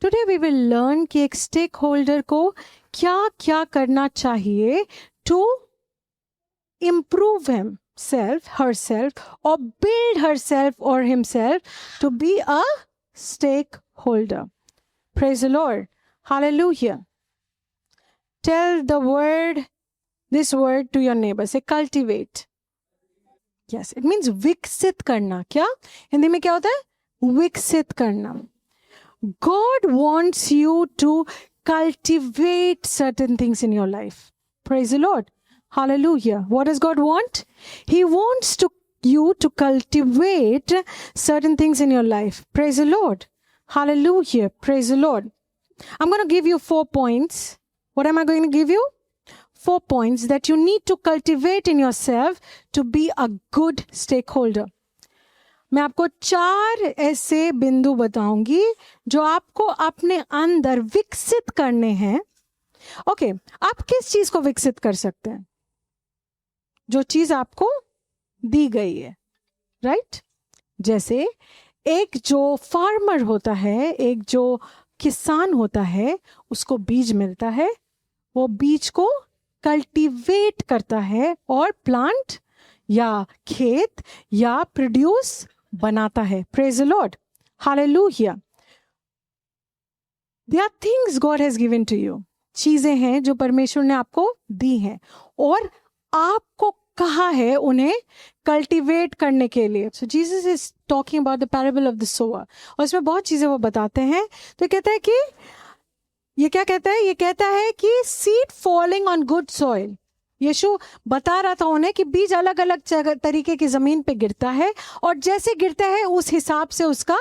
Today we will learn कि एक stake holder को क्या क्या करना चाहिए to improve himself, herself, or build herself or himself to be a stakeholder. Praise the Lord. Hallelujah. Tell this word to your neighbor. Say cultivate. Yes, it means विकसित करना. क्या हिंदी में क्या होता है? विकसित करना. God wants you to cultivate certain things in your life. Praise the Lord. Hallelujah. What does God want? He wants you to cultivate certain things in your life. Praise the Lord. Hallelujah. Praise the Lord. I'm going to give you 4 points. What am I going to give you? 4 points that you need to cultivate in yourself to be a good stakeholder. मैं आपको 4 ऐसे बिंदु बताऊंगी जो आपको अपने अंदर विकसित करने हैं. ओके, आप किस चीज को विकसित कर सकते हैं? जो चीज आपको दी गई है, राइट? जैसे एक जो फार्मर होता है, एक जो किसान होता है, उसको बीज मिलता है, वो बीज को कल्टीवेट करता है और प्लांट या खेत या प्रोड्यूस बनाता है. Praise the Lord. Hallelujah. There are things God has given to you. चीजें हैं जो परमेश्वर ने आपको दी हैं और आपको कहा है उन्हें कल्टीवेट करने के लिए. So Jesus is talking about the parable of the sower, और इसमें बहुत चीजें वो बताते हैं. तो कहता है कि ये क्या कहता है? ये कहता है कि seed falling on good soil. Yeshu बता रहा था उन्हें कि बीज अलग अलग तरीके की जमीन पे गिरता है और जैसे गिरता है उस हिसाब से उसका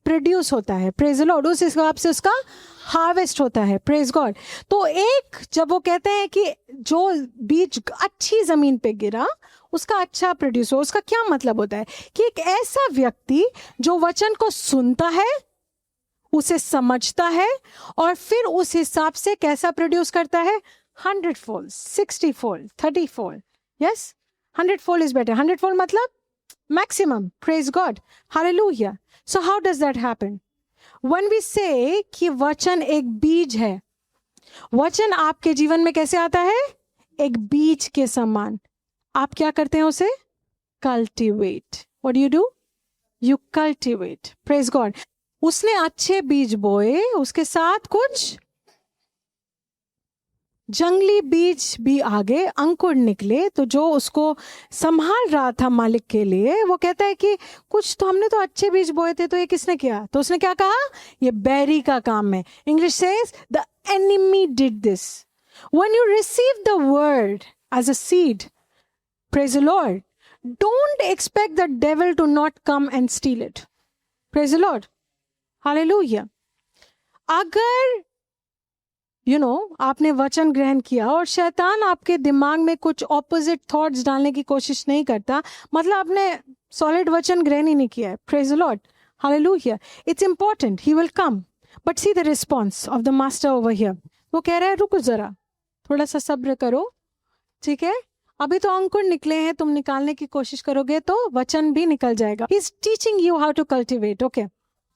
प्रोड्यूस होता है. Praise Lord. उस हिसाब से उसका हार्वेस्ट होता है. Praise God. तो एक जब वो कहते हैं कि जो बीज अच्छी जमीन पे गिरा उसका अच्छा प्रोड्यूस हो, उसका क्या मतलब होता है? कि एक ऐसा व्यक्ति जो वचन को सुनता है, उसे समझता है और फिर उस हिसाब से कैसा प्रोड्यूस करता है? 100-fold, 60-fold, 30-fold. Yes? 100-fold is better. 100-fold मतलब maximum. Praise God. Hallelujah. So how does that happen? When we say कि वचन एक बीज है, वचन आपके जीवन में कैसे आता है? एक बीज के समान. आप क्या करते हैं उसे? Cultivate. What do you do? You cultivate. Praise God. उसने अच्छे बीज बोए, उसके साथ कुछ जंगली बीज भी आगे अंकुर निकले. तो जो उसको संभाल रहा था मालिक के लिए, वो कहता है कि कुछ तो हमने तो अच्छे बीज बोए थे, तो ये किसने किया? तो उसने क्या कहा? ये बैरी का काम है. English says the enemy did this. When you receive the word as a seed, praise the Lord, don't expect the devil to not come and steal it. Praise the Lord. Hallelujah. अगर आपने वचन ग्रहण किया और शैतान आपके दिमाग में कुछ ऑपोजिट थॉट्स डालने की कोशिश नहीं करता, मतलब आपने सॉलिड वचन ग्रहण ही नहीं किया है. Praise the Lord. Hallelujah. It's important. He will come, but see the response of the master over here. वो कह रहा है रुको जरा, थोड़ा सा सब्र करो, ठीक है? अभी तो अंकुर निकले हैं, तुम निकालने की कोशिश करोगे तो वचन भी निकल जाएगा. He is teaching you how to cultivate. Okay,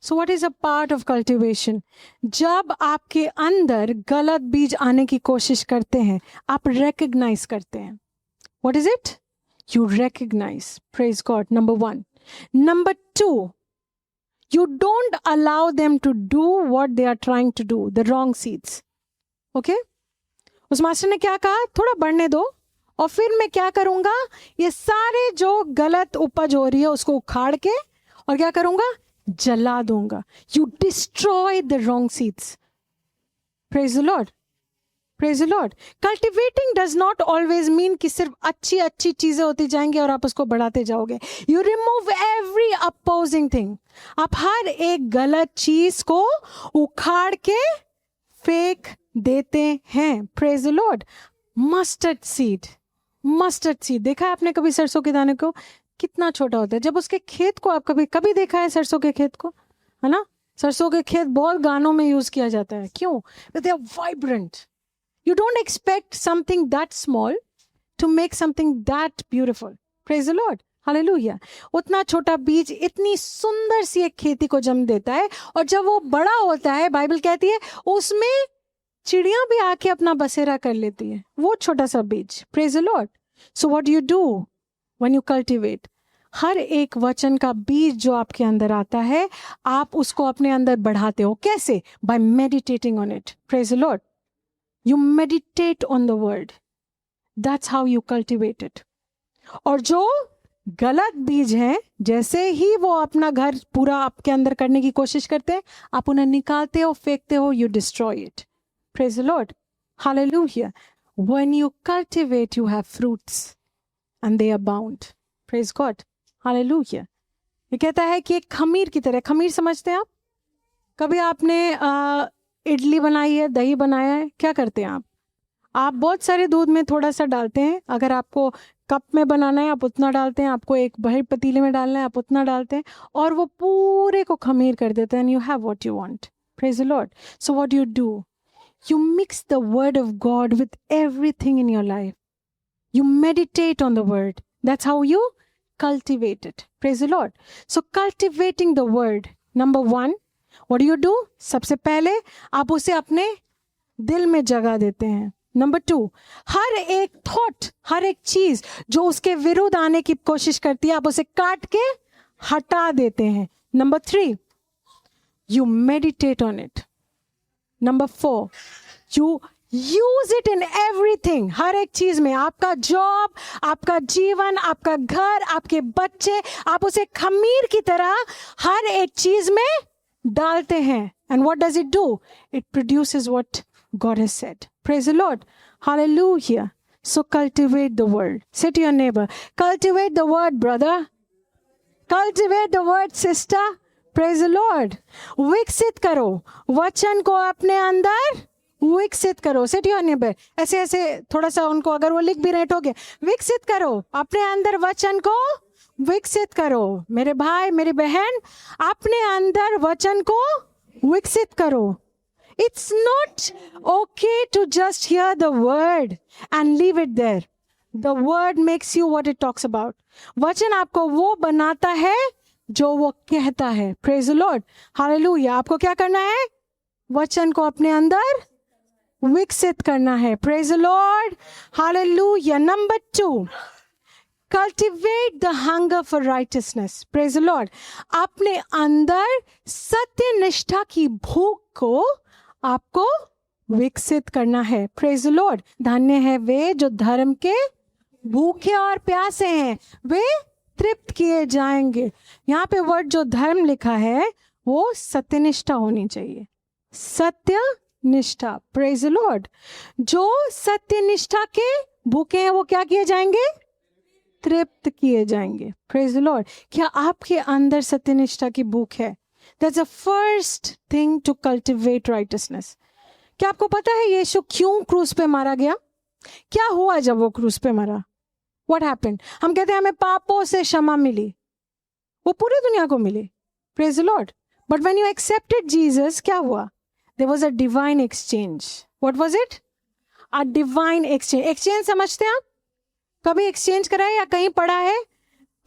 so what is a part of cultivation? जब आपके अंदर गलत बीज आने की कोशिश करते हैं, आप रिकग्नाइज करते हैं. What is it? You recognise. Praise God. Number 1. Number 2, you don't allow them to do what they are trying to do, the wrong seeds. Okay? उस मास्टर ने क्या कहा? थोड़ा बढ़ने दो और फिर मैं क्या करूंगा? ये सारे जो गलत उपज हो रही है उसको उखाड़ के और क्या करूंगा? जला दूंगा. You destroy the wrong seeds. Praise the Lord. Praise the Lord. Cultivating does not always mean कि सिर्फ अच्छी अच्छी चीजें होती जाएंगी और आप उसको बढ़ाते जाओगे. You remove every opposing thing. आप हर एक गलत चीज को उखाड़ के फेंक देते हैं. Praise the Lord. Mustard seed. Mustard seed. देखा है आपने कभी सरसों के दाने को? कितना छोटा होता है. जब उसके खेत को आप कभी देखा है सरसों के खेत को? है ना? सरसों के खेत बहुत गानों में यूज किया जाता है. क्यों? They are vibrant. You don't expect something that small to make something that beautiful. Praise the Lord. Hallelujah. उतना छोटा बीज इतनी सुंदर सी एक खेती को जन्म देता है, और जब वो बड़ा होता है बाइबल कहती है उसमें चिड़ियां भी आके अपना बसेरा कर लेती है, वो छोटा सा बीज। Praise the lord. So what do you do when you cultivate? हर एक वचन का बीज जो आपके अंदर आता है, आप उसको अपने अंदर बढ़ाते हो। कैसे? By meditating on it. Praise the Lord. You meditate on the word, that's how you cultivate it. और जो गलत बीज हैं, जैसे ही वो अपना घर पूरा आपके अंदर करने की कोशिश करते हैं, आप उन्हें निकालते हो, फेंकते हो, you destroy it. Praise the Lord. Hallelujah. When you cultivate you have fruits and they abound. Praise God. Hallelujah. ये कहता है कि एक खमीर की तरह, खमीर समझते हैं आप? कभी आपने इडली बनाई है, दही बनाया है, क्या करते हैं आप बहुत सारे दूध में थोड़ा सा डालते हैं। अगर आपको कप में बनाना है आप उतना डालते हैं, आपको एक बड़े पतीले में डालना है आप उतना डालते हैं, और वो पूरे को खमीर कर देते हैं, and you have what you want. Praise the lord. So what you do, you mix the word of God with everything in your life. You meditate on the word. That's how you cultivate it. Praise the Lord. So cultivating the word. Number one, what do? सबसे पहले आप उसे अपने दिल में जगह देते हैं। नंबर टू, हर एक थॉट, हर एक चीज जो उसके विरुद्ध आने की कोशिश करती है, आप उसे काट के हटा देते हैं। Number three, you meditate on it. Number four, you use it in everything. हर एक चीज में, आपका जॉब, आपका जीवन, आपका घर, आपके बच्चे, आप उसे खमीर की तरह हर एक चीज में डालते हैं। And what does it do? It produces what God has said. Praise the Lord. Hallelujah. So cultivate the word. Say to your neighbor, cultivate the word, brother. Cultivate the word, sister. Praise the Lord. विकसित करो वचन को अपने अंदर, विकसित करो। Say to your neighbor, ऐसे ऐसे थोड़ा सा उनको, अगर वो लिख भी रहे ठोके, विकसित करो अपने अंदर वचन को, विकसित करो। मेरे भाई, मेरी बहन, अपने अंदर वचन को विकसित करो। It's not okay to just hear the word and leave it there. The word makes you what it talks about. वचन आपको वो बनाता है जो वो कहता है। Praise the Lord. Hallelujah. आपको क्या करना है? वचन को अपने अंदर विकसित करना है। Praise the Lord. Hallelujah. Number 2. Cultivate the hunger for righteousness. Praise the Lord. अपने अंदर सत्य निष्ठा की भूख को आपको विकसित करना है। Praise the Lord. धन्य है वे जो धर्म के भूखे और प्यासे हैं, वे तृप्त किए जाएंगे। यहाँ पे वर्ड जो धर्म लिखा है वो सत्यनिष्ठा होनी चाहिए। सत्यनिष्ठा। Praise the Lord. जो सत्यनिष्ठा के भूखे हैं वो क्या किए जाएंगे? तृप्त किए जाएंगे। Praise the Lord. क्या आपके अंदर सत्यनिष्ठा की भूख है? That's the first thing to cultivate righteousness. क्या आपको पता है यीशु क्यों क्रूस पे मारा गया? क्या हुआ जब वो क्रूस पे मरा? What happened? हम कहते हैं हमें पापों से क्षमा मिली, वो पूरी दुनिया को मिली। Praise the Lord. But when you accepted Jesus, क्या हुआ? There was a divine exchange. What was it? A divine exchange. Exchange समझते हैं आप? कभी exchange करा है या कहीं पढ़ा है?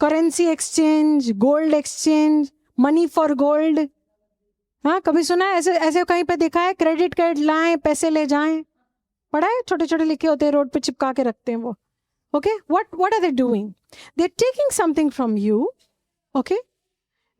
Currency exchange, gold exchange, money for gold. हाँ, कभी सुना है? ऐसे ऐसे कहीं पे देखा है? क्रेडिट कार्ड लाएं, पैसे ले जाएं, पढ़ा है? छोटे छोटे लिखे होते हैं, रोड पे चिपका के रखते हैं वो। Okay, what are they doing? They are taking something from you, okay,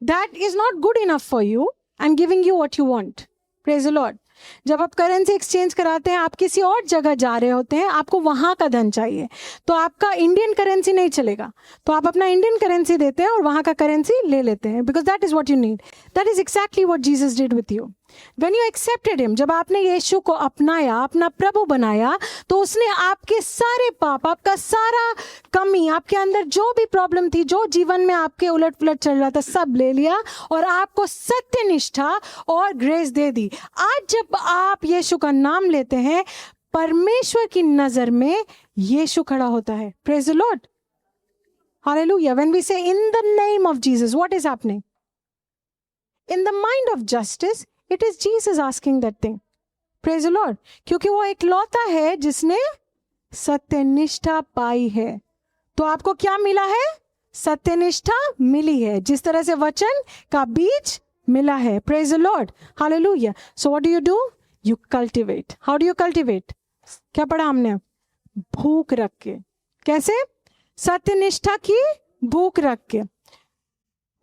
that is not good enough for you and giving you what you want. Praise the Lord. जब आप करेंसी एक्सचेंज कराते हैं, आप किसी और जगह जा रहे होते हैं, आपको वहां का धन चाहिए, तो आपका इंडियन करेंसी नहीं चलेगा, तो आप अपना इंडियन करेंसी देते हैं और वहां का करेंसी ले लेते हैं, because that is what you need. That is exactly what Jesus did with you when you accepted him. जब आपने यीशु को अपनाया, अपना प्रभु बनाया, तो उसने आपके सारे पाप, आपका सारा कमी, आपके अंदर जो भी प्रॉब्लम थी, जो जीवन में आपके उलट पुलट चल रहा था, सब ले लिया और आपको सत्यनिष्ठा और ग्रेस दे दी। आज जब आप यीशु का नाम लेते हैं, परमेश्वर की नजर में यीशु खड़ा होता है। Praise the Lord. Hallelujah. When we say in the name of Jesus, what is happening? In the mind of justice, it is Jesus asking that thing. Praise the lord. क्योंकि वो इकलौता है जिसने सत्यनिष्ठा पाई है। तो आपको क्या मिला है? सत्यनिष्ठा मिली है, जिस तरह से वचन का बीज मिला है. Praise the Lord, hallelujah. So what do you do? You cultivate. How do you cultivate? क्या पढ़ा हमने? भूख रख के. कैसे? सत्यनिष्ठा की भूख रख के.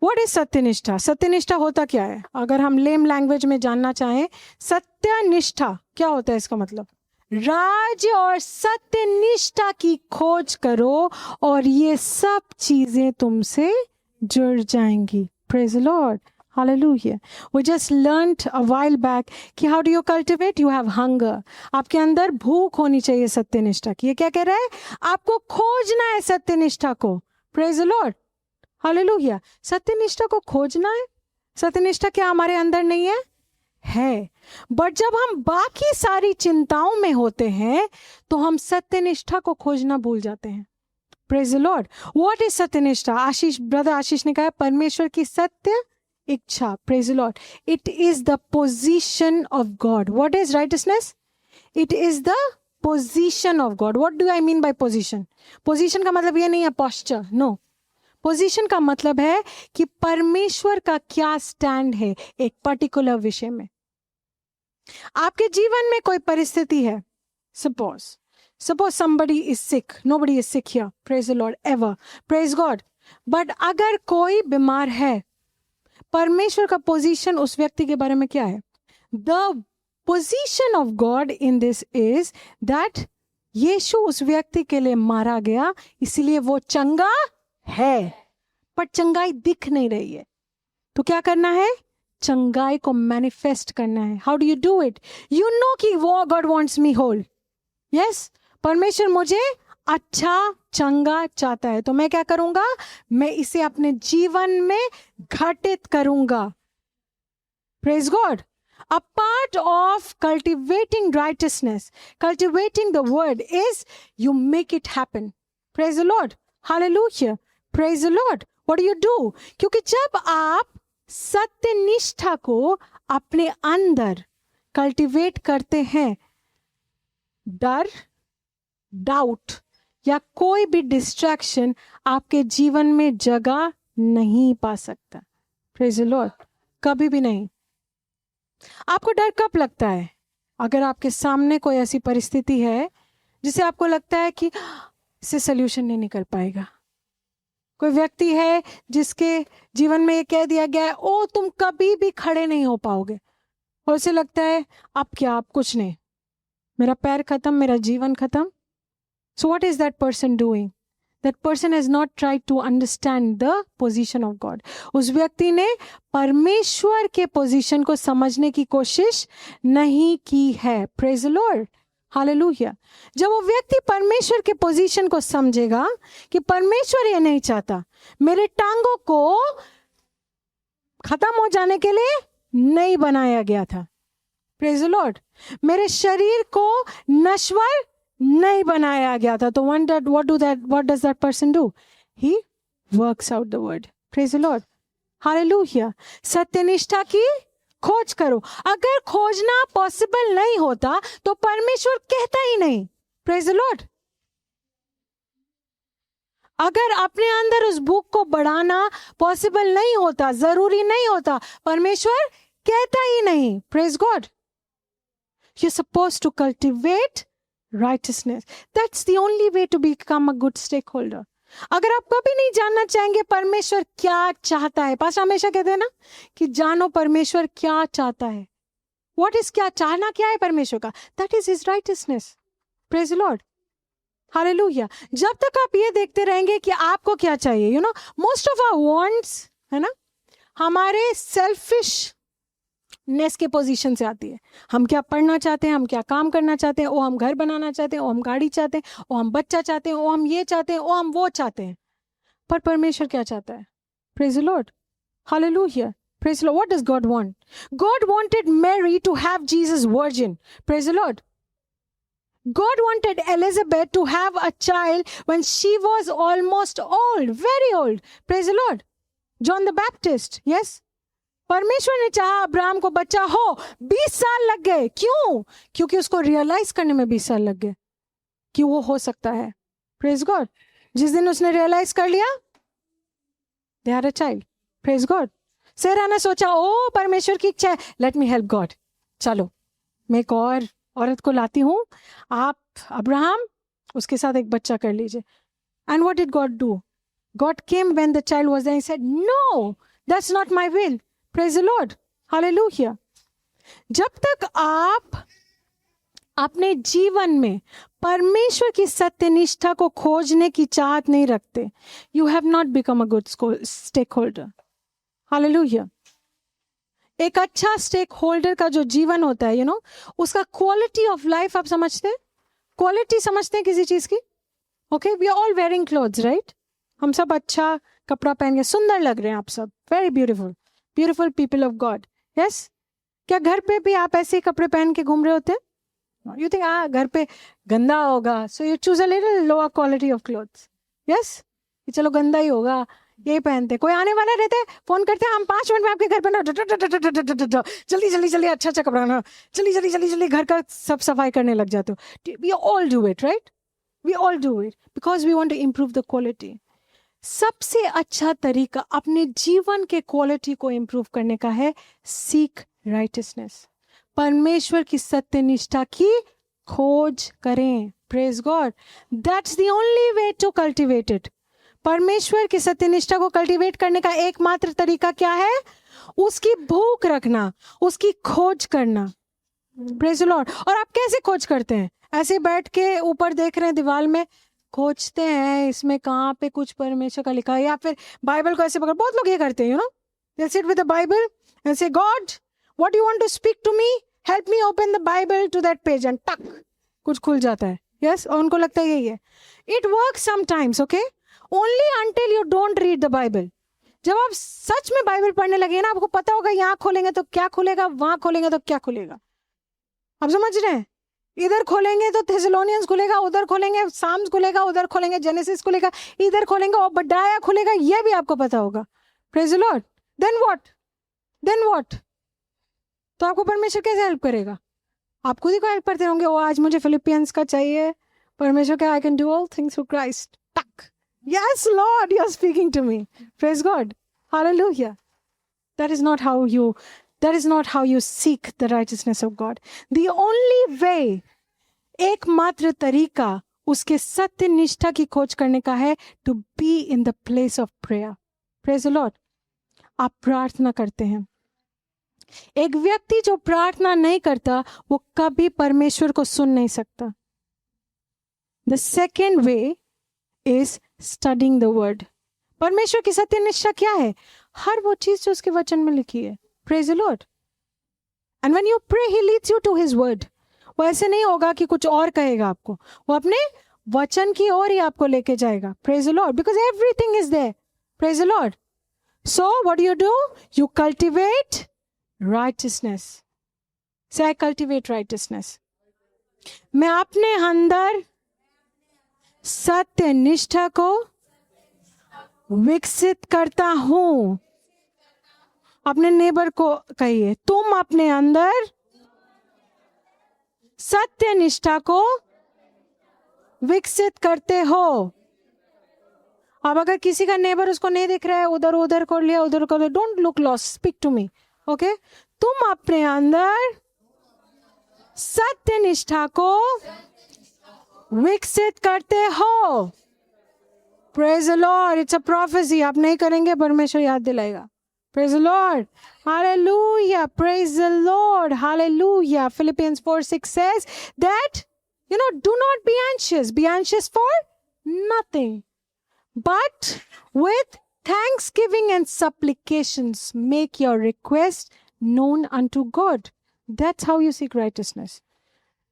व्हाट इज सत्यनिष्ठा? सत्यनिष्ठा होता क्या है? अगर हम लेम लैंग्वेज में जानना चाहें, सत्यनिष्ठा क्या होता है? इसका मतलब राज्य और सत्यनिष्ठा की खोज करो और ये सब चीजें तुमसे जुड़ जाएंगी. Praise the Lord, hallelujah. We just learned a while back कि how do you cultivate? You have hunger. आपके अंदर भूख होनी चाहिए सत्यनिष्ठा की. ये क्या कह रहा है? आपको खोजना है सत्यनिष्ठा को. Praise the Lord, hallelujah. सत्यनिष्ठा को खोजना है. सत्यनिष्ठा क्या हमारे अंदर नहीं है? है. बट जब हम बाकी सारी चिंताओं में होते हैं तो हम सत्यनिष्ठा को खोजना भूल जाते हैं. Praise the Lord. What is सत्यनिष्ठा? आशीष, ब्रदर आशीष ने कहा परमेश्वर की सत्य इच्छा. Praise the Lord. It is the position of God. What is rightness? It is the position of God. What do I mean by position? Position का मतलब ये नहीं है पोस्चर, नो. पोजीशन का मतलब है कि परमेश्वर का क्या स्टैंड है एक पर्टिकुलर विषय में. आपके जीवन में कोई परिस्थिति है. Suppose somebody is sick. Nobody is sick here. Praise the Lord ever. Praise God. But अगर कोई बीमार है, परमेश्वर का पोजीशन उस व्यक्ति के बारे में क्या है? The position of god in this is that Yeshu उस व्यक्ति के लिए मारा गया, इसलिए वो चंगा है. पर चंगाई दिख नहीं रही है, तो क्या करना है? चंगाई को मैनिफेस्ट करना है. How do you do it? You know कि वो God wants me whole. Yes, परमेश्वर मुझे अच्छा चंगा चाहता है, तो मैं क्या करूंगा? मैं इसे अपने जीवन में घटित करूंगा. Praise God. A part of cultivating righteousness, cultivating the word is you make it happen. Praise the Lord. Hallelujah. Praise the Lord. What do you do? क्योंकि जब आप सत्यनिष्ठा को अपने अंदर कल्टिवेट करते हैं, डर, डाउट या कोई भी डिस्ट्रैक्शन आपके जीवन में जगह नहीं पा सकता. Praise the Lord. कभी भी नहीं. आपको डर कब लगता है? अगर आपके सामने कोई ऐसी परिस्थिति है जिसे आपको लगता है कि इससे सल्यूशन नहीं निकल पाएगा. कोई व्यक्ति है जिसके जीवन में ये कह दिया गया है, ओ तुम कभी भी खड़े नहीं हो पाओगे, और उसे लगता है अब क्या, अब कुछ नहीं, मेरा पैर खत्म, मेरा जीवन खत्म. सो what is that person doing? That person has not tried to understand the position of God. उस व्यक्ति ने परमेश्वर के पोजीशन को समझने की कोशिश नहीं की है. Praise the Lord. Hallelujah. जब वो व्यक्ति परमेश्वर के पोजीशन को समझेगा कि परमेश्वर ये नहीं चाहता, मेरे टांगों को खत्म हो जाने के लिए नहीं बनाया गया था. Praise the Lord. मेरे शरीर को नश्वर नहीं बनाया गया था. तो what does that person do? He works out the word. Praise the Lord. Hallelujah. सत्यनिष्ठा की खोज करो. अगर खोजना पॉसिबल नहीं होता तो परमेश्वर कहता ही नहीं. Praise the Lord. अगर अपने अंदर उस भूख को बढ़ाना पॉसिबल नहीं होता, जरूरी नहीं होता, परमेश्वर कहता ही नहीं. Praise God. You're supposed to cultivate righteousness. That's the only way to become a good stakeholder. अगर आप कभी नहीं जानना चाहेंगे परमेश्वर क्या चाहता है, पास हमेशा कहते हैं ना कि जानो परमेश्वर क्या चाहता है. What is क्या चाहना क्या है परमेश्वर का? That is his righteousness. Praise the Lord. Hallelujah. जब तक आप ये देखते रहेंगे कि आपको क्या चाहिए, you know, most of our wants, है ना, हमारे selfish नेस के पोजीशन से आती है. हम क्या पढ़ना चाहते हैं, हम क्या काम करना चाहते हैं, ओ हम घर बनाना चाहते हैं, ओ हम गाड़ी चाहते हैं, ओ हम बच्चा चाहते हैं, ओ हम ये चाहते हैं, ओ हम वो चाहते हैं. पर परमेश्वर क्या चाहता है? Praise the Lord. Hallelujah. Praise the Lord. What does God want? God wanted Mary to have Jesus virgin. Praise the Lord. God wanted Elizabeth to have a child when she was almost old, very old. Praise the Lord. John the Baptist, yes. परमेश्वर ने चाहा Abraham को बच्चा हो, 20 साल लग गए. क्यों? क्योंकि उसको रियलाइज करने में 20 साल लग गए कि वो हो सकता है. Praise God. जिस दिन उसने रियलाइज कर लिया, they had a child. Praise God. सेरा ने सोचा ओ परमेश्वर की इच्छा है, let me help God. चलो मैं एक और औरत को लाती हूँ, आप अब्राहम उसके साथ एक बच्चा कर लीजिए. And what did God do? God came when the child was there. He said, no, that's not my will. Praise the Lord. Hallelujah. जब तक आप अपने जीवन में परमेश्वर की सत्यनिष्ठा को खोजने की चाहत नहीं रखते, you have not become a good stakeholder. Hallelujah. एक अच्छा स्टेक होल्डर का जो जीवन होता है, उसका क्वालिटी ऑफ लाइफ आप समझते हैं? क्वालिटी समझते हैं किसी चीज की? Okay, we are all wearing clothes, right? हम सब अच्छा कपड़ा पहन के सुंदर लग रहे हैं, आप सब very beautiful, beautiful people of God. Yes, क्या घर पे भी आप ऐसे ही कपड़े पहन के घूम रहे होते हैं? यू थिंक घर पे गंदा होगा, so you choose a little lower quality of clothes. Yes, चलो गंदा ही होगा, यही पहनते. कोई आने वाला रहते हैं, फोन करते हैं, हम 5 मिनट में आपके घर पर ना, जल्दी जल्दी जल्दी अच्छा अच्छा कपड़ा ना, जल्दी जल्दी जल्दी जल्दी घर का सब सफाई करने लग जाते हो. We all do it, right? We all do it because we want to improve the quality. सबसे अच्छा तरीका अपने जीवन के क्वालिटी को इम्प्रूव करने का है सीक राइटियसनेस. परमेश्वर की सत्यनिष्ठा की खोज करें. Praise God. That's the only way to cultivate it. परमेश्वर की सत्यनिष्ठा को कल्टीवेट करने का एकमात्र तरीका क्या है? उसकी भूख रखना, उसकी खोज करना. Praise the Lord. और आप कैसे खोज करते हैं? ऐसे बैठ के ऊपर देख रहे हैं दीवार में, खोजते हैं इसमें कहाँ पे कुछ परमेश्वर का लिखा है, या फिर बाइबल को ऐसे पकड़. बहुत लोग ये करते हैं, they'll sit with the Bible and say, God, what do you want to speak to me? Help me open the Bible to that page, and टक कुछ खुल जाता है. यस, और उनको लगता है यही है. It works sometimes, okay? Only until you don't read the Bible. जब आप सच में बाइबल पढ़ने लगे ना, आपको पता होगा यहाँ खोलेंगे तो क्या खुलेगा, वहां खोलेंगे तो क्या खुलेगा. आप समझ रहे हैं? इधर खोलेंगे तो थेसलोनियंस खुलेगा, उधर खोलेंगे साम्स खुलेगा, उधर खोलेंगे जेनेसिस खुलेगा, इधर खोलेंगे और बडाया खुलेगा. यह भी आपको पता होगा. Praise the Lord. Then what? तो आपको परमेश्वर कैसे हेल्प करेगा? आप खुद ही को हेल्प करते होंगे. ओ आज मुझे फिलिपियंस का चाहिए, परमेश्वर का I can do all things through Christ. टक. Yes, Lord, you are speaking to me. Praise God. Hallelujah. That is not how you seek the righteousness of God. The only way, एकमात्र तरीका उसके सत्य निष्ठा की खोज करने का है to be in the place of prayer. Praise the Lord. आप प्रार्थना करते हैं. एक व्यक्ति जो प्रार्थना नहीं करता, वो कभी परमेश्वर को सुन नहीं सकता. The second way is studying the word. परमेश्वर की सत्यनिष्ठा क्या है? हर वो चीज जो उसके वचन में लिखी है. Praise the Lord. And when you pray, he leads you to his word. वो ऐसे नहीं होगा कि कुछ और कहेगा आपको, वो अपने वचन की ओर ही आपको लेके जाएगा. Praise the Lord. Because everything is there. Praise the Lord. So what do? You cultivate righteousness. Say, I cultivate righteousness. मैं अपने अंदर सत्य निष्ठा को विकसित करता हूं. अपने नेबर को कहिए, तुम अपने अंदर सत्य निष्ठा को विकसित करते हो. अब अगर किसी का नेबर उसको नहीं दिख रहा है, उधर कर लिया, उधर कर लिया, don't look lost, speak to me. Okay, तुम अपने अंदर सत्य निष्ठा को विकसित करते हो. Praise the Lord. It's a prophecy. आप नहीं करेंगे, परमेश्वर याद दिलाएगा. Praise the Lord. Hallelujah. Praise the Lord. Hallelujah. Philippians 4:6 says that do not be anxious. Be anxious for nothing, but with thanksgiving and supplications make your request known unto God. That's how you seek righteousness.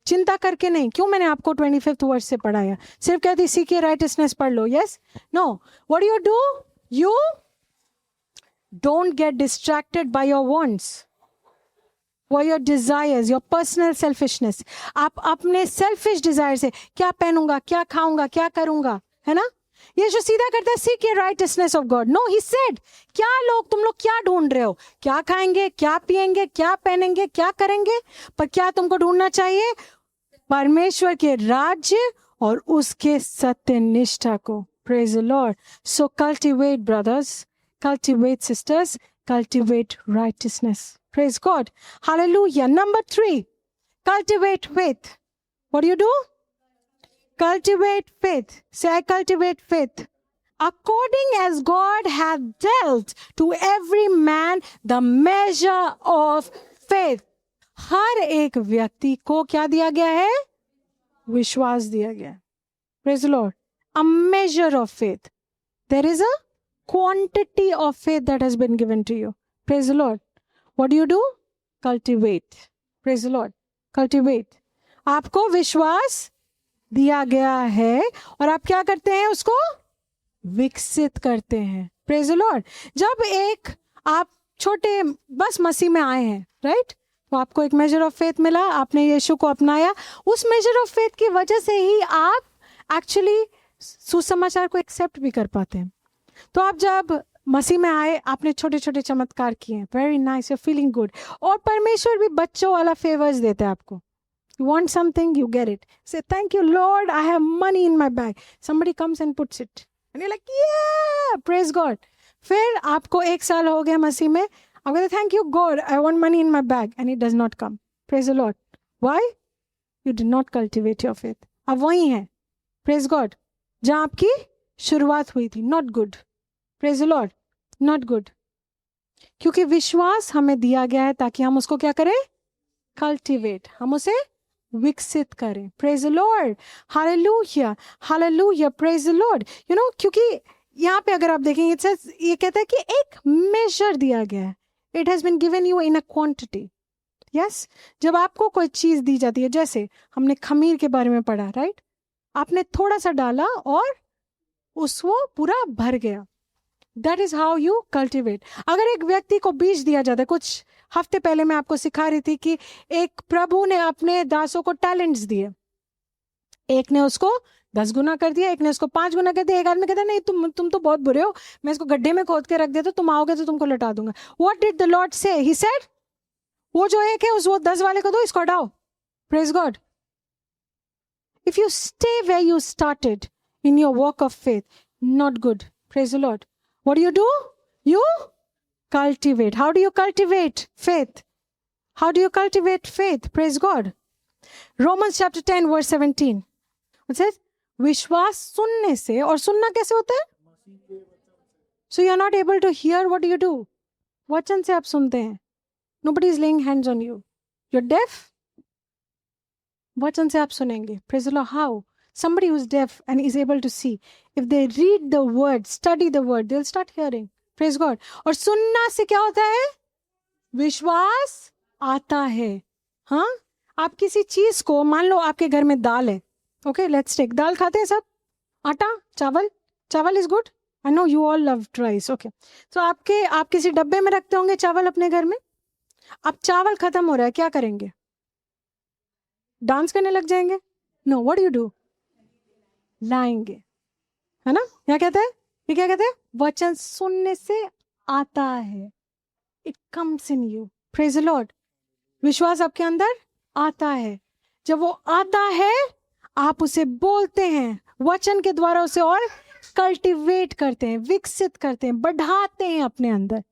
चिंता करके नहीं. क्यों मैंने आपको 25th वर्ष से पढ़ाया? सिर्फ कहती सीखिए राइटियसनेस पढ़ लो. Yes, no. What do? You don't get distracted by your wants, or your desires, your personal selfishness. आप अपने सेल्फिश डिजायर से क्या पहनूंगा, क्या खाऊंगा, क्या करूंगा, है ना? ये जो सीधा करता है, seek your righteousness of God. No, he said, तुम लोग क्या ढूंढ रहे हो? क्या खाएंगे, क्या पिएंगे, क्या पहनेंगे, क्या करेंगे? पर क्या तुमको ढूंढना चाहिए? परमेश्वर के राज्य और उसके सत्य निष्ठा को. Praise the lord. So cultivate brothers, Cultivate, sisters. Cultivate righteousness. Praise God. Hallelujah. Number 3, cultivate faith. What do? Cultivate faith. Say, I cultivate faith. According as God hath dealt to every man the measure of faith. हर एक व्यक्ति को क्या दिया गया है? विश्वास दिया गया. Praise the Lord. A measure of faith. There is a quantity of faith that has been given to you. Praise the Lord. What do? Cultivate. Praise the Lord. Cultivate. आपको विश्वास दिया गया है और आप क्या करते हैं? उसको विकसित करते हैं. Praise the Lord. जब एक आप छोटे बस मसीह में आए हैं, राइट? तो आपको एक मेजर ऑफ फेथ मिला, आपने यीशु को अपनाया. उस मेजर ऑफ फेथ की वजह से ही आप एक्चुअली सुसमाचार को एक्सेप्ट भी कर पाते हैं. तो आप जब मसीह में आए, आपने छोटे छोटे चमत्कार किए, very nice, you feeling good. और परमेश्वर भी बच्चों वाला फेवर्स देता है आपको. You want something, you get it. Say, thank you, Lord, I have money in my bag. Somebody comes and puts it. And you're like, yeah, praise God. फिर आपको 1 साल हो गया मसीह में. आप कहते, thank you, God, I want money in my bag. And it does not come. Praise the Lord. Why? You did not cultivate your faith. अब वही है. Praise God. जहाँ आपकी शुरुआत हुई थी. Not good. Praise the Lord. Not good. क्योंकि विश्वास हमें दिया गया है ताकि हम उसको क्या करें? Cultivate. हम उसे विकसित करें. Praise the Lord. Hallelujah. Hallelujah. Praise the Lord. You know, क्योंकि यहाँ पे अगर आप देखेंगे, it says, ये कहता है कि एक measure दिया गया है. It has been given you in a quantity. Yes? जब आपको कोई चीज दी जाती है, जैसे हमने खमीर के बारे में पढ़ा, राइट? आपने थोड़ा सा डाला और उसको पूरा भर गया. That is how you cultivate. अगर एक व्यक्ति को बीज दिया जाता है, कुछ हफ्ते पहले मैं आपको सिखा रही थी कि एक प्रभु ने अपने दासों को टैलेंट्स दिए. एक ने उसको 10 गुना कर दिया, एक ने उसको 5 गुना कर दिया. एक आदमी कहता नहीं, तुम तो बहुत बुरे हो, मैं इसको गड्ढे में खोद के रख देता, तुम आओगे तो तुमको लौटा दूंगा. What did the Lord say? He said, वो जो एक है वो 10 वाले को दो, इसको हटाओ. Praise God. If you stay where you started in your walk of faith, not good. Praise the Lord. What do? You cultivate. How do you cultivate faith? How do you cultivate faith? Praise God. Romans chapter 10 verse 17. It says, विश्वास सुनने से, और सुनना कैसे होता है? So you are not able to hear. What do? वचन से आप सुनते हैं. Nobody is laying hands on you. You're deaf. वचन से आप सुनेंगे. Praise the Lord. How? Somebody who's deaf and is able to see, if they read the word, study the word, they'll start hearing. Praise God. और सुनना से क्या होता है? विश्वास आता है. हाँ, आप किसी चीज को, मान लो आपके घर में दाल है. ओके, लेट्स टेक, दाल खाते हैं सब, आटा, चावल is good. I know you all love rice. Okay, तो आप किसी डब्बे में रखते होंगे चावल अपने घर में. अब चावल खत्म हो रहा है, क्या करेंगे? डांस करने लग जाएंगे? नो. What do? लाएंगे, है ना? क्या कहते हैं? ये क्या कहते हैं? वचन सुनने से आता है. It comes in you. Praise the Lord. विश्वास आपके अंदर आता है. जब वो आता है, आप उसे बोलते हैं, वचन के द्वारा उसे और कल्टिवेट करते हैं, विकसित करते हैं, बढ़ाते हैं अपने अंदर.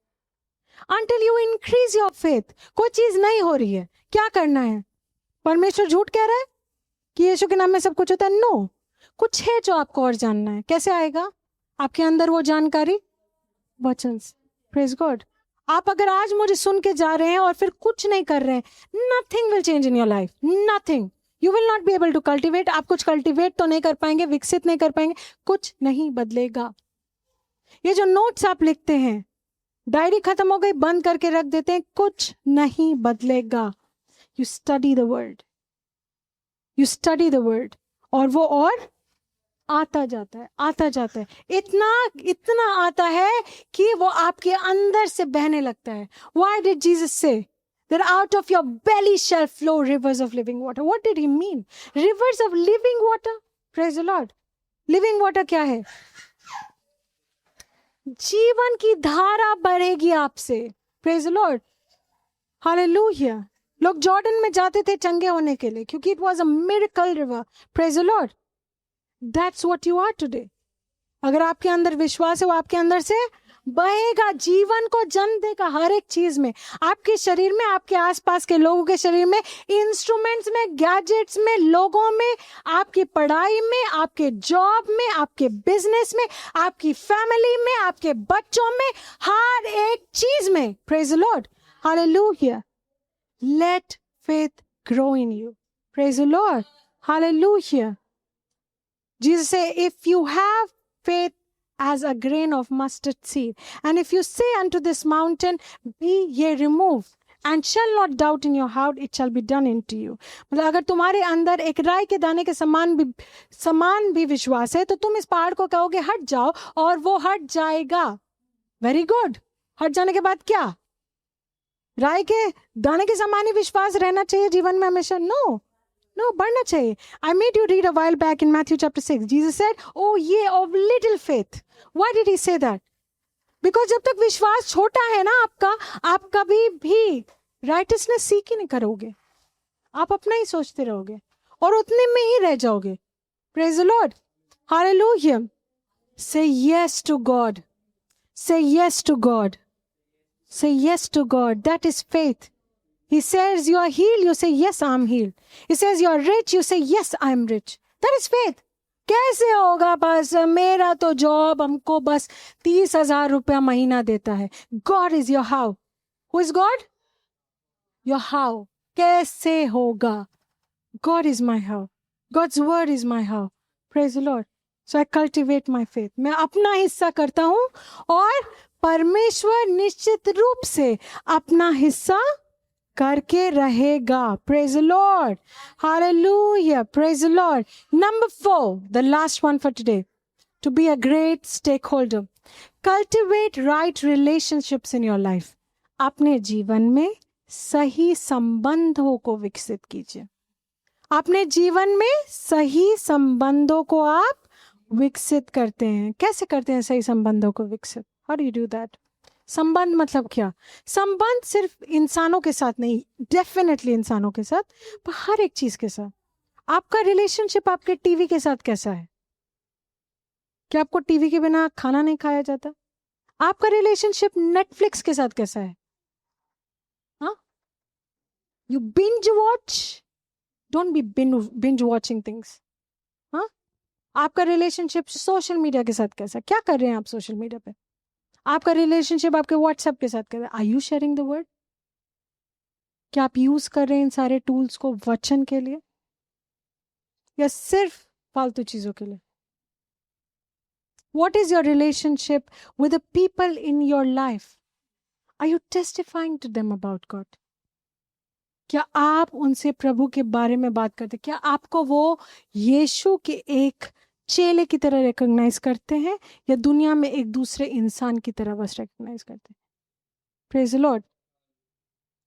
Until you increase your faith. कोई चीज नहीं हो रही है, क्या करना है? परमेश्वर झूठ कह रहा है कि यीशु के नाम में सब कुछ होता है? नो. कुछ है जो आपको और जानना है. कैसे आएगा आपके अंदर वो जानकारी? वचन से. Praise God. आप अगर आज मुझे सुन के जा रहे हैं और फिर कुछ नहीं कर रहे हैं, nothing will change in your life. Nothing. You will not be able to cultivate. आप कुछ कल्टिवेट तो नहीं कर पाएंगे, विकसित नहीं कर पाएंगे, कुछ नहीं बदलेगा. ये जो नोट्स आप लिखते हैं, डायरी खत्म हो गई, बंद करके रख देते हैं, कुछ नहीं बदलेगा. You study the word. You study the word, और वो और आता जाता है, आता जाता है. इतना आता है कि वो आपके अंदर से बहने लगता है. Why did Jesus say that out of your belly shall flow rivers of living water? What did he mean? Rivers of living water? Praise the Lord. Living water क्या है? जीवन की धारा बढ़ेगी आपसे. Praise the Lord. Hallelujah. लोग Jordan में जाते थे चंगे होने के लिए, क्योंकि it was a miracle river. Praise the Lord. That's what you are today. अगर आपके अंदर विश्वास है, वो आपके अंदर से बहेगा, जीवन को जन्म देगा हर एक चीज में, आपके शरीर में, आपके आसपास के लोगों के शरीर में, इंस्ट्रूमेंट्स में, गैजेट्स में, लोगों में, आपकी पढ़ाई में, आपके जॉब में, आपके बिजनेस में, आपकी फैमिली में, आपके बच्चों में, हर एक चीज में. Praise the Lord. Hallelujah. Let faith grow in you. Praise the Lord. Hallelujah. Jesus said, if you have faith as a grain of mustard seed, and if you say unto this mountain, be ye removed, and shall not doubt in your heart, it shall be done unto you. मतलब अगर तुम्हारे अंदर एक राई के दाने के समान भी विश्वास है, तो तुम इस पहाड़ को कहोगे हट जाओ, और वो हट जाएगा. Very good. हट जाने के बाद क्या? राई के दाने के समान ही विश्वास रहना चाहिए जीवन में हमेशा? No, बढ़ना चाहिए. I made you read a while back in Matthew chapter 6. Jesus said, oh ye of little faith. Why did he say that? Because जब तक विश्वास छोटा है ना आपका, आप कभी भी राइटसनेस सीख ही नहीं करोगे. आप अपना ही सोचते रहोगे और उतने में ही रह जाओगे. Praise the Lord. Hallelujah. Say yes to God. Say yes to God. Say yes to God. That is faith. He says you are healed, you say yes, I am healed. He says you are rich, you say yes, I am rich. That is faith. कैसे होगा? बस मेरा तो job हमको बस 30,000 रुपया महीना देता है. God is your how. Who is God? Your how. कैसे होगा? God is my how. God's word is my how. Praise the Lord. So I cultivate my faith. मैं अपना हिस्सा करता हूँ और परमेश्वर निश्चित रूप से अपना हिस्सा करके रहेगा. Praise the Lord. Hallelujah. Praise the Lord. Number 4, the last one for today. To be a great stakeholder. Cultivate right relationships in your life. अपने जीवन में सही संबंधों को विकसित कीजिए. अपने जीवन में सही संबंधों को आप विकसित करते हैं. कैसे करते हैं सही संबंधों को विकसित? How do you do that? संबंध मतलब क्या? संबंध सिर्फ इंसानों के साथ नहीं, डेफिनेटली इंसानों के साथ, पर हर एक चीज के साथ. आपका रिलेशनशिप आपके टीवी के साथ कैसा है? क्या आपको टीवी के बिना खाना नहीं खाया जाता? आपका रिलेशनशिप नेटफ्लिक्स के साथ कैसा है? हाँ, you binge watch. Don't be binge watching things. हाँ, आपका रिलेशनशिप सोशल मीडिया के साथ कैसा? क्या कर रहे हैं आप सोशल मीडिया पे? आपका रिलेशनशिप आपके व्हाट्सएप के साथ कर रहे हैं? Are you sharing the word? क्या आप यूज कर रहे हैं इन सारे टूल्स को वचन के लिए या सिर्फ फालतू चीजों के लिए? What is your relationship with the people in your life? Are you testifying to them about God? क्या आप उनसे प्रभु के बारे में बात करते? क्या आपको वो यीशु के एक चेले की तरह रिकॉग्नाइज करते हैं या दुनिया में एक दूसरे इंसान की तरह बस रिकॉग्नाइज करते हैं? Praise the Lord.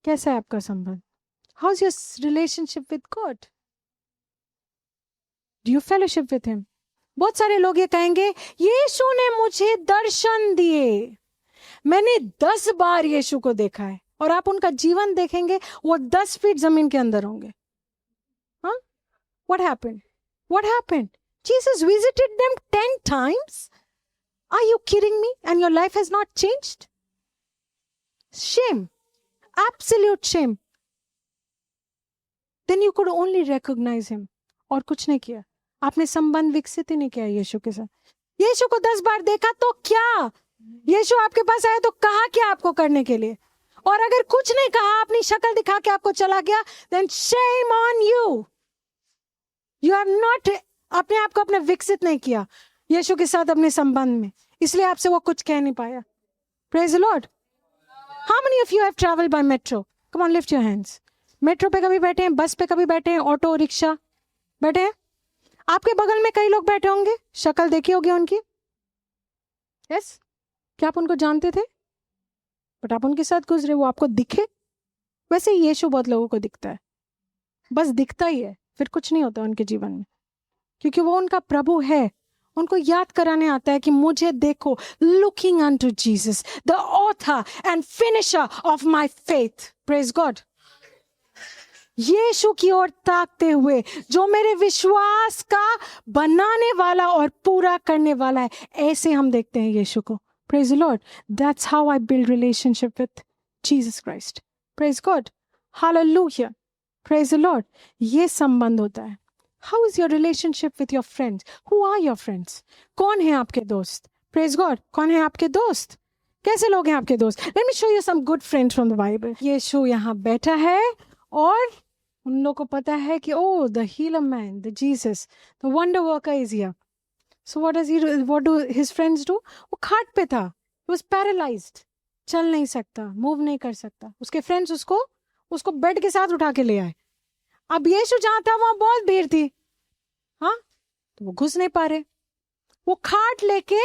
कैसा है आपका संबंध? How is your relationship with God? Do you fellowship with him? बहुत सारे लोग ये कहेंगे यीशु ने मुझे दर्शन दिए, मैंने 10 बार यीशु को देखा है, और आप उनका जीवन देखेंगे वो 10 फीट जमीन के अंदर होंगे. हाँ, what happened? What happened? Jesus visited them 10 times. Are you kidding me? And your life has not changed? Shame. Absolute shame. Then you could only recognize him. और कुछ नहीं किया. आपने संबंध विकसित ही नहीं किया यीशु के साथ. यीशु को 10 बार देखा तो क्या? यीशु आपके पास आया तो कहा क्या आपको करने के लिए? और अगर कुछ नहीं कहा, अपनी शक्ल दिखा के आपको चला गया, then shame on you. You have not अपने आप को अपने विकसित नहीं किया यीशु के साथ अपने संबंध में, इसलिए आपसे वो कुछ कह नहीं पाया. Praise the Lord. How many of you have traveled by metro? Come on, lift your hands. Metro पे कभी बैठे हैं? बस पे कभी बैठे हैं? ऑटो रिक्शा बैठे हैं? आपके बगल में कई लोग बैठे होंगे, शक्ल देखी होगी उनकी. यस, क्या आप उनको जानते थे? बट आप उनके साथ गुजरे, वो आपको दिखे. वैसे ही यीशु बहुत लोगों को दिखता है, बस दिखता ही है, फिर कुछ नहीं होता उनके जीवन में, क्योंकि वो उनका प्रभु है. उनको याद कराने आता है कि मुझे देखो, looking unto Jesus the author and finisher of my faith. Praise god. Yeshu की ओर ताकते हुए, जो मेरे विश्वास का बनाने वाला और पूरा करने वाला है, ऐसे हम देखते हैं यीशु को. Praise the Lord. That's how I build relationship with Jesus Christ. Praise God. Hallelujah. Praise the Lord. ये संबंध होता है. How is your relationship with your friends? Who are your friends? कौन है आपके दोस्त? Praise God. कौन है आपके दोस्त? कैसे लोग हैं आपके दोस्त? Let me show you some good friends from the Bible. यीशु यहाँ बैठा है और उन लोगों को पता है कि oh, the healer man, the Jesus, the wonder worker is here. So what does he do? What do his friends do? वो खाट पे था. He was paralyzed. चल नहीं सकता, मूव नहीं कर सकता. उसके फ्रेंड्स उसको बेड के साथ उठा के ले आए. अब यीशु जहां था वहां बहुत भीड़ थी. हाँ, तो वो घुस नहीं पा रहे. वो खाट लेके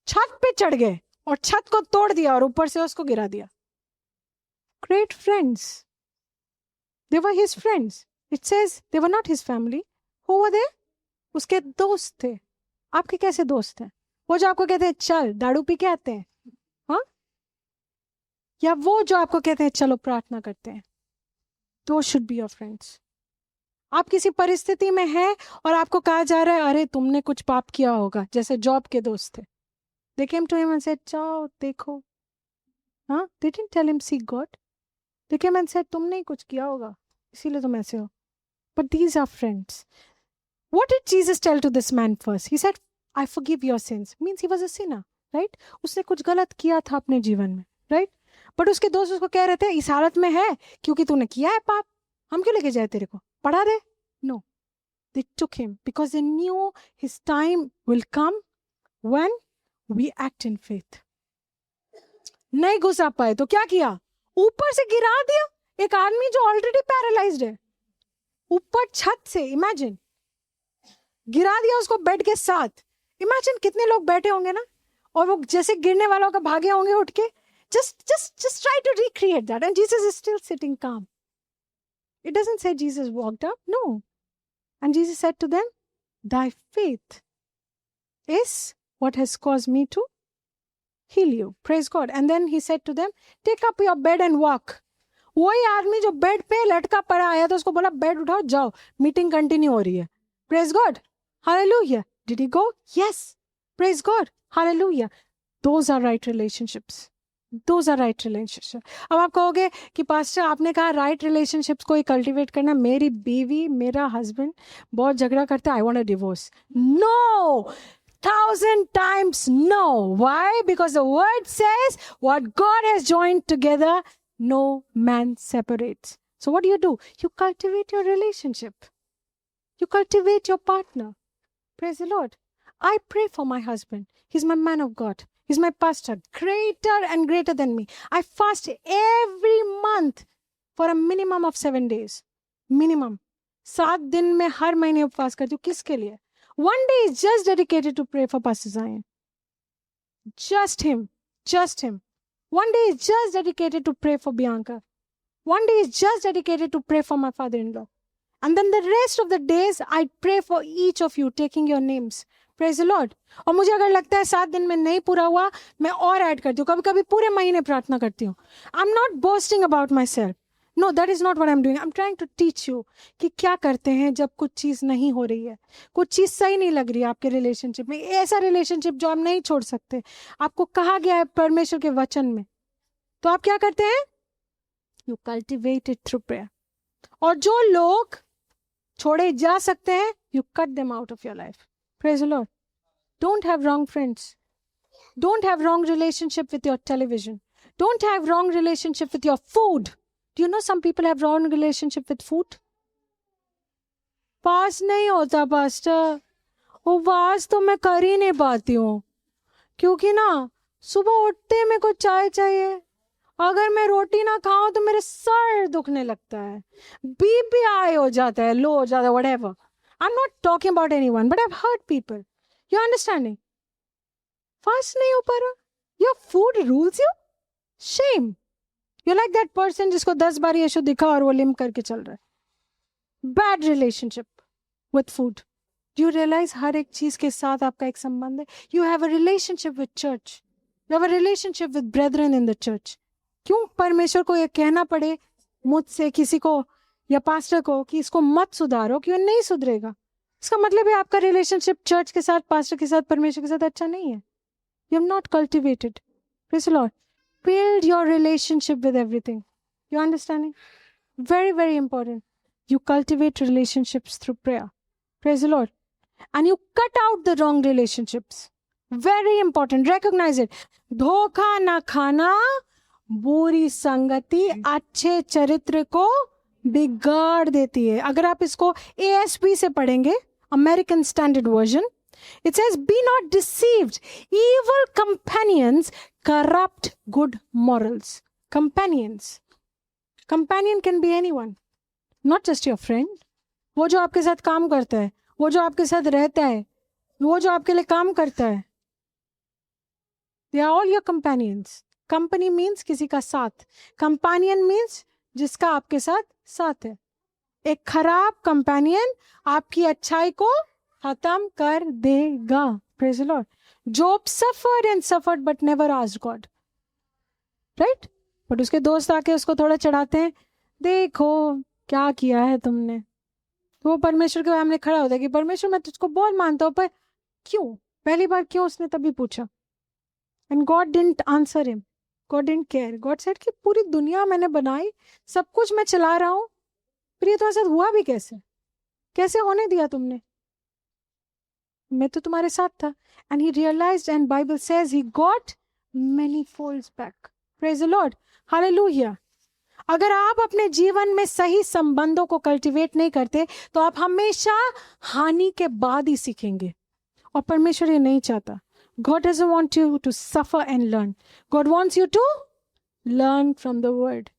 छत पे चढ़ गए और छत को तोड़ दिया और ऊपर से उसको गिरा दिया. Great friends. They were his friends. It says they were not his family. Who were they? उसके दोस्त थे. आपके कैसे दोस्त हैं? वो जो आपको कहते हैं चल दारू पी के आते हैं, हाँ? या वो जो आपको कहते हैं चलो प्रार्थना करते हैं? Those should be your friends. आप किसी परिस्थिति में हैं और आपको कहा जा रहा है अरे तुमने कुछ पाप किया होगा, जैसे जॉब के दोस्त थे. They came to him and said, जाओ देखो. हाँ? They didn't tell him seek God. They came and said तुमने ही कुछ किया होगा, इसीलिए तुम ऐसे हो. But these are friends. What did Jesus tell to this man first? He said, I forgive your sins. Means he was a sinner, right? उसने कुछ गलत किया था अपने जीवन में, right? But उसके दोस्त उसको कह रहे थे इस हालत में है क्योंकि तूने किया है पाप, हम क्यों लेके जाए तेरे को, पढ़ा दे. No, they took him because they knew his time will come when we act in faith. नहीं घुसा पाए तो क्या किया? ऊपर से गिरा दिया एक आदमी जो ऑलरेडी पैरालाइज्ड है. ऊपर छत से, इमेजिन, गिरा दिया उसको बेड के साथ. इमेजिन कितने लोग बैठे होंगे ना, और वो जैसे गिरने वालों का भागे होंगे उठ के. Just try to recreate that. And Jesus is still sitting calm. It doesn't say Jesus walked up. No. And Jesus said to them, thy faith is what has caused me to heal you. Praise God. And then he said to them, take up your bed and walk. वही आदमी जो bed पे लटका पड़ा आया तो उसको बोला बेड उठाओ जाओ, मीटिंग कंटिन्यू हो रही है. Praise God. Hallelujah. Did he go? Yes. Praise God. Hallelujah. Those are right relationships. Those are right relationships. अब आप कहोगे कि पास्टर आपने कहा राइट रिलेशनशिप्स को कल्टिवेट करना. मेरी बीवी, मेरा हस्बैंड बहुत झगड़ा करता है. I want a divorce. No, 1,000 times no. Why? Because the word says what God has joined together, no man separates. So what do? You cultivate your relationship. You cultivate your partner. Praise the Lord. I pray for my husband. He's my man of God. He's my pastor. Greater and greater than me. I fast every month for a minimum of 7 days. Minimum. 7 दिन में हर महीने उपवास करती हूँ. किसके लिए? One day is just dedicated to pray for Pastor Zion. Just him. Just him. One day is just dedicated to pray for Bianca. One day is just dedicated to pray for my father-in-law. And then the rest of the days, I pray for each of you, taking your names. Praise the Lord. और मुझे अगर लगता है 7 दिन में नहीं पूरा हुआ, मैं और ऐड करती हूँ. कभी कभी पूरे महीने प्रार्थना करती हूँ. I'm not boasting about myself. No, that is not what I'm doing. I'm trying to teach you कि क्या करते हैं जब कुछ चीज़ नहीं हो रही है, कुछ चीज़ सही नहीं लग रही है आपके रिलेशनशिप में. ऐसा रिलेशनशिप जो आप नहीं छोड़ सकते, आपको कहा गया है परमेश्वर के वचन में, तो आप क्या करते हैं? You cultivate it through prayer. और जो लोग छोड़े जा सकते हैं, you cut them out of your life. Praise the Lord. Don't have wrong friends. Don't have wrong relationship with your television. Don't have wrong relationship with your food. Do you know some people have wrong relationship with food? पास नहीं होता pastor. उपवास तो मैं कर ही नहीं पाती हूँ क्योंकि ना सुबह उठते मेरे को चाय चाहिए. अगर मैं रोटी ना खाऊं तो मेरे सर दुखने लगता है, बीपी हाई हो जाता है, लो हो जाता है, whatever. I'm not talking about anyone, but I've heard people. You're understanding? Fast नहीं हो पा रहा. Your food rules you? Shame. You're like that person जिसको 10 बार यीशु दिखा और वो लिम करके चल रहा है. Bad relationship with food. Do you realize हर एक चीज के साथ आपका एक संबंध है? You have a relationship with church. You have a relationship with brethren in the church. क्यों परमेश्वर को ये कहना पड़े मुझसे किसी को या पास्टर को कि इसको मत सुधारो, क्यों नहीं सुधरेगा? इसका मतलब है आपका रिलेशनशिप चर्च के साथ, पास्टर के साथ, परमेश्वर के साथ अच्छा नहीं है. You have not cultivated. Praise the Lord. Build your relationship with everything. You understanding? Very, very important. You cultivate relationships through prayer. Praise the Lord. And you cut out the wrong relationships. Very important. Recognize it. धोखा ना खाना, बुरी संगति अच्छे चरित्र को बिगाड़ देती है. अगर आप इसको ASB से पढ़ेंगे, American Standard Version, it says, be not deceived. Evil companions corrupt good morals. Companions. Companion can be anyone. Not just your friend. वो जो आपके साथ काम करता है, वो जो आपके साथ रहता है, वो जो आपके लिए काम करता है. They are all your companions. Company means किसी का साथ. Companion means जिसका आपके साथ साथ है. एक खराब कंपेनियन आपकी अच्छाई को खत्म कर देगा. Praise the Lord. Job suffered and suffered but never asked God. Right? But उसके दोस्त आके उसको थोड़ा चढ़ाते हैं, देखो क्या किया है तुमने. तो वो परमेश्वर के सामने खड़ा होता है कि परमेश्वर मैं तुझको बहुत मानता हूँ, पर क्यों, पहली बार क्यों, उसने तभी पूछा. And God didn't answer him. God didn't care. God said कि पूरी दुनिया मैंने बनाई, सब कुछ मैं चला रहा हूँ, फिर ये तुम्हारे साथ हुआ भी कैसे, कैसे होने दिया तुमने, मैं तो तुम्हारे साथ था. And he realized, and Bible says he got many folds back. Praise the Lord. Hallelujah. अगर आप अपने जीवन में सही संबंधों को कल्टीवेट नहीं करते तो आप हमेशा हानि के बाद ही सीखेंगे, और परमेश्वर ये नहीं चाहता. God doesn't want you to suffer and learn. God wants you to learn from the word.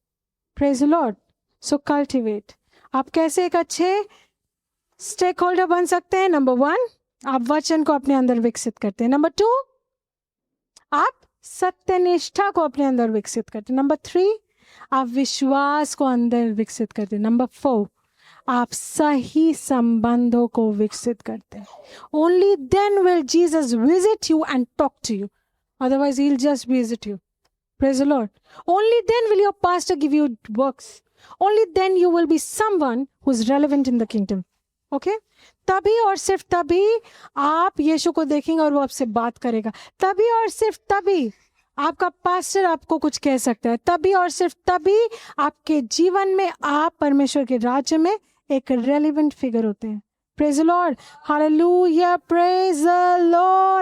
Praise the Lord. So cultivate. आप कैसे एक अच्छे स्टेक होल्डर बन सकते हैं? नंबर 1, आप वचन को अपने अंदर विकसित करते हैं. नंबर 2, आप सत्यनिष्ठा को अपने अंदर विकसित करते हैं. नंबर 3, आप विश्वास को अंदर विकसित करते हैं. नंबर 4, आप सही संबंधों को विकसित करते हैं. Only then will Jesus visit you and talk to you. Otherwise, he'll just visit you. Praise the Lord. Only then will your pastor give you works. Only then you will be someone who's relevant in the kingdom. Okay? तभी और सिर्फ तभी आप यीशु को देखेंगे और वो आपसे बात करेगा. तभी और सिर्फ तभी आपका पास्टर आपको कुछ कह सकता है. तभी और सिर्फ तभी आपके जीवन में आप परमेश्वर के राज्य में एक रेलिवेंट फिगर होते हैं. Praise the Lord. Hallelujah. Praise the Lord.